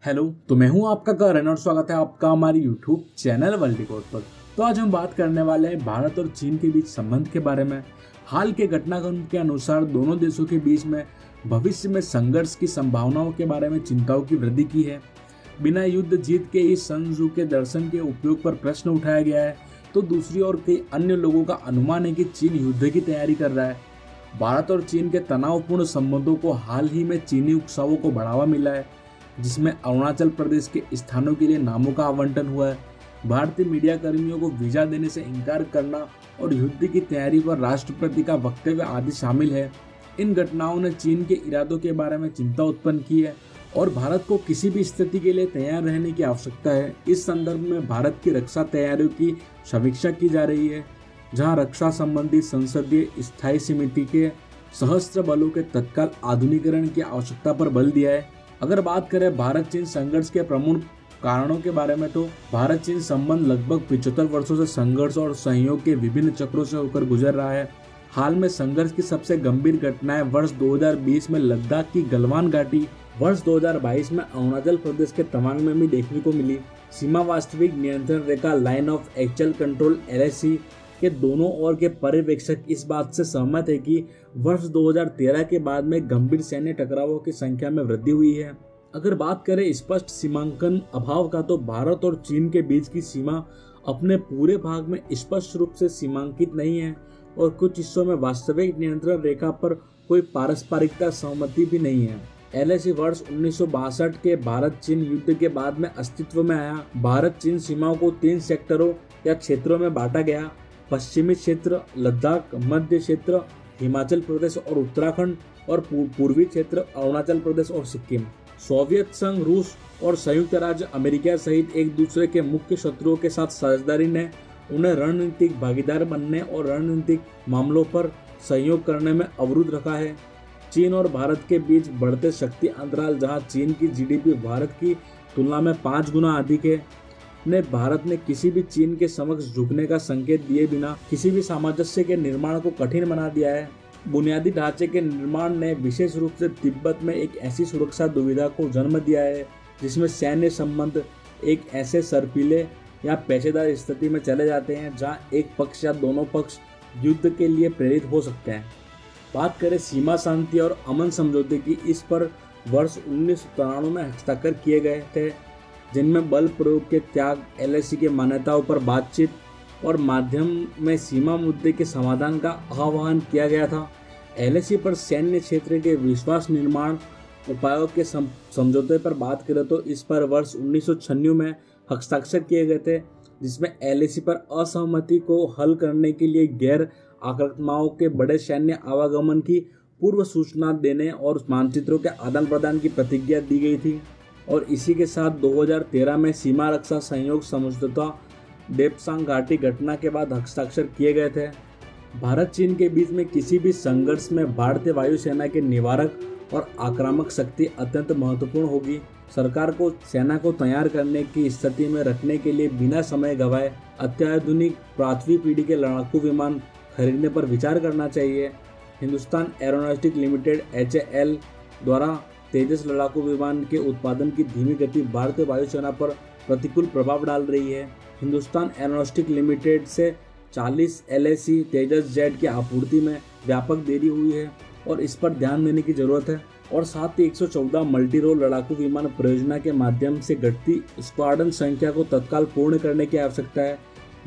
Hello, तो मैं हूं आपका करण और स्वागत है आपका हमारी यूट्यूब चैनल वर्ल्ड रिकॉर्ड पर। तो आज हम बात करने वाले हैं भारत और चीन के बीच संबंध के बारे में। हाल के घटनाक्रम के अनुसार दोनों देशों के बीच में भविष्य में संघर्ष की संभावनाओं के बारे में चिंताओं की वृद्धि की है। बिना युद्ध जीत के इस सन त्जू के दर्शन के उपयोग पर प्रश्न उठाया गया है, तो दूसरी ओर कई अन्य लोगों का अनुमान है कि चीन युद्ध की तैयारी कर रहा है। भारत और चीन के तनावपूर्ण संबंधों को हाल ही में चीनी उकसावों को बढ़ावा मिला है, जिसमें अरुणाचल प्रदेश के स्थानों के लिए नामों का आवंटन हुआ है। भारतीय मीडिया कर्मियों को वीजा देने से इनकार करना और युद्ध की तैयारी पर राष्ट्रपति का वक्तव्य आदि शामिल है। इन घटनाओं ने चीन के इरादों के बारे में चिंता उत्पन्न की है और भारत को किसी भी स्थिति के लिए तैयार रहने की आवश्यकता है। इस संदर्भ में भारत की रक्षा तैयारियों की समीक्षा की जा रही है, जहां रक्षा संबंधी संसदीय स्थायी समिति के सशस्त्र बलों के तत्काल आधुनिकीकरण की आवश्यकता पर बल दिया है। अगर बात करें भारत चीन संघर्ष के प्रमुख कारणों के बारे में, तो भारत चीन संबंध लगभग 75 वर्षों से संघर्ष और सहयोग के विभिन्न चक्रों से होकर गुजर रहा है। हाल में संघर्ष की सबसे गंभीर घटनाएं वर्ष 2020 में लद्दाख की गलवान घाटी, वर्ष 2022 में अरुणाचल प्रदेश के तवांग में भी देखने को मिली। सीमा वास्तविक नियंत्रण रेखा line of actual control LAC के दोनों ओर के पर्यवेक्षक इस बात से सहमत है कि वर्ष 2013 के बाद में गंभीर सैन्य टकरावों की संख्या में वृद्धि हुई है। अगर बात करें स्पष्ट सीमांकन अभाव का, तो भारत और चीन के बीच की सीमा अपने पूरे भाग में स्पष्ट रूप से सीमांकित नहीं है और कुछ हिस्सों में वास्तविक नियंत्रण रेखा पर कोई पारस्परिकता सहमति भी नहीं है। LAC वर्ष 1962 के भारत चीन युद्ध के बाद में अस्तित्व में आया। भारत चीन सीमाओं को 3 सेक्टरों या क्षेत्रों में बांटा गया: पश्चिमी क्षेत्र लद्दाख, मध्य क्षेत्र हिमाचल प्रदेश और उत्तराखंड, और पूर्वी क्षेत्र अरुणाचल प्रदेश और सिक्किम। सोवियत संघ, रूस और संयुक्त राज्य अमेरिका सहित एक दूसरे के मुख्य शत्रुओं के साथ साझेदारी ने उन्हें रणनीतिक भागीदार बनने और रणनीतिक मामलों पर सहयोग करने में अवरुद्ध रखा है। चीन और भारत के बीच बढ़ते शक्ति अंतराल, जहां चीन की GDP भारत की तुलना में 5 गुना अधिक है, ने भारत ने किसी भी चीन के समक्ष झुकने का संकेत दिए बिना किसी भी सामंजस्य के निर्माण को कठिन बना दिया है। बुनियादी ढांचे के निर्माण ने विशेष रूप से तिब्बत में एक ऐसी सुरक्षा दुविधा को जन्म दिया है जिसमें सैन्य संबंध एक ऐसे सर्पिले या पेशेदार स्थिति में चले जाते हैं जहां एक पक्ष या दोनों पक्ष युद्ध के लिए प्रेरित हो सकते हैं। बात करें सीमा शांति और अमन समझौते की, इस पर वर्ष 1993 में हस्ताक्षर किए गए थे, जिनमें बल प्रयोग के त्याग, LAC के मान्यताओं पर बातचीत और माध्यम में सीमा मुद्दे के समाधान का आह्वान किया गया था। LAC पर सैन्य क्षेत्र के विश्वास निर्माण उपायों के समझौते पर बात करें तो इस पर वर्ष 1996 में हस्ताक्षर किए गए थे, जिसमें LAC पर असहमति को हल करने के लिए गैर आक्रामकों के बड़े सैन्य आवागमन की पूर्व सूचना देने और मानचित्रों के आदान प्रदान की प्रतिज्ञा दी गई थी। और इसी के साथ 2013 में सीमा रक्षा सहयोग समझौता डेप्सांग घाटी घटना के बाद हस्ताक्षर किए गए थे। भारत चीन के बीच में किसी भी संघर्ष में भारतीय वायुसेना के निवारक और आक्रामक शक्ति अत्यंत महत्वपूर्ण होगी। सरकार को सेना को तैयार करने की स्थिति में रखने के लिए बिना समय गंवाए अत्याधुनिक 5वीं पीढ़ी के लड़ाकू विमान खरीदने पर विचार करना चाहिए। हिंदुस्तान एरोनॉटिक्स लिमिटेड HAL द्वारा तेजस लड़ाकू विमान के उत्पादन की धीमी गति भारतीय वायुसेना पर प्रतिकूल प्रभाव डाल रही है। हिंदुस्तान एरोनॉटिक्स लिमिटेड से 40 LAC तेजस जेट की आपूर्ति में व्यापक देरी हुई है और इस पर ध्यान देने की जरूरत है। और साथ ही 114 मल्टी रोल लड़ाकू विमान परियोजना के माध्यम से घटती स्क्वाड्रन संख्या को तत्काल पूर्ण करने की आवश्यकता है।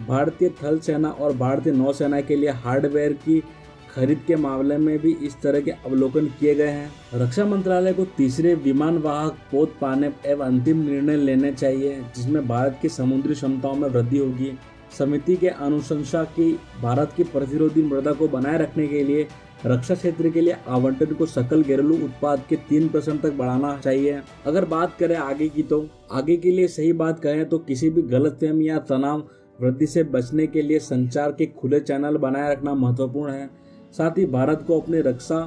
भारतीय थल सेना और भारतीय नौसेना के लिए हार्डवेयर की खरीद के मामले में भी इस तरह के अवलोकन किए गए हैं। रक्षा मंत्रालय को तीसरे विमान वाहक पोत पाने एवं अंतिम निर्णय लेने चाहिए, जिसमें भारत की समुद्री क्षमताओं में वृद्धि होगी। समिति के अनुशंसा की भारत की प्रतिरोधी मृदा को बनाए रखने के लिए रक्षा क्षेत्र के लिए आवंटन को सकल घरेलू उत्पाद के 3% तक बढ़ाना चाहिए। अगर बात करें आगे की, तो आगे के लिए सही बात कहें तो किसी भी गलतफहमी या तनाव वृद्धि से बचने के लिए संचार के खुले चैनल बनाए रखना महत्वपूर्ण है। साथ ही भारत को अपने रक्षा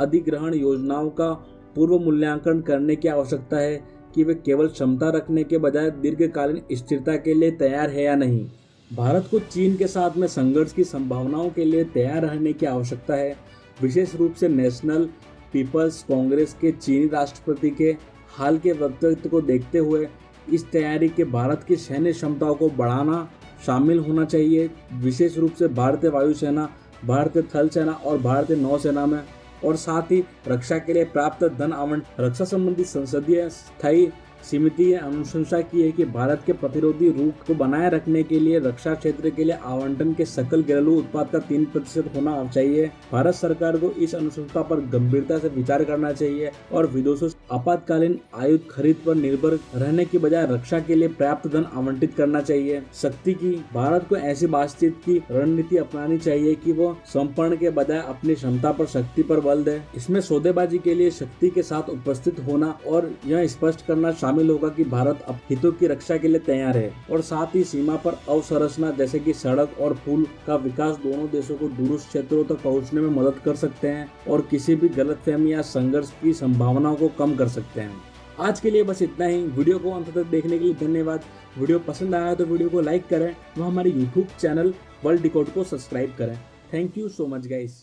अधिग्रहण योजनाओं का पूर्व मूल्यांकन करने की आवश्यकता है कि वे केवल क्षमता रखने के बजाय दीर्घकालीन स्थिरता के लिए तैयार है या नहीं। भारत को चीन के साथ में संघर्ष की संभावनाओं के लिए तैयार रहने की आवश्यकता है, विशेष रूप से नेशनल पीपल्स कांग्रेस के चीनी राष्ट्रपति के हाल के वक्तव्य को देखते हुए इस तैयारी के भारत की सैन्य क्षमताओं को बढ़ाना शामिल होना चाहिए, विशेष रूप से भारतीय वायुसेना, भारतीय थल सेना और भारतीय नौसेना में, और साथ ही रक्षा के लिए प्राप्त धन आवंटन। रक्षा संबंधी संसदीय स्थायी समिति ने अनुशंसा की है कि भारत के प्रतिरोधी रूप को बनाए रखने के लिए रक्षा क्षेत्र के लिए आवंटन के सकल घरेलू उत्पाद का 3% होना चाहिए। भारत सरकार को इस अनुशंसा पर गंभीरता से विचार करना चाहिए और विदेशों से आपातकालीन आयुध खरीद पर निर्भर रहने की बजाय रक्षा के लिए पर्याप्त धन आवंटित करना चाहिए। शक्ति की भारत को ऐसी बातचीत की रणनीति अपनानी चाहिए कि वो संपर्ण के बजाय अपनी क्षमता पर शक्ति पर बल दे। इसमें सौदेबाजी के लिए शक्ति के साथ उपस्थित होना और यह स्पष्ट करना शामिल होगा कि भारत अब हितों की रक्षा के लिए तैयार है, और साथ ही सीमा पर अवसंरचना जैसे कि सड़क और पुल का विकास दोनों देशों को दूरस्थ क्षेत्रों तक पहुंचने में मदद कर सकते हैं और किसी भी गलतफहमी या संघर्ष की संभावनाओं को कम कर सकते हैं। आज के लिए बस इतना ही। वीडियो को अंत तक देखने के लिए धन्यवाद। वीडियो पसंद आया तो वीडियो को लाइक करें व हमारे यूट्यूब चैनल वर्ल्ड डिकोड को सब्सक्राइब करें। Thank you so much guys.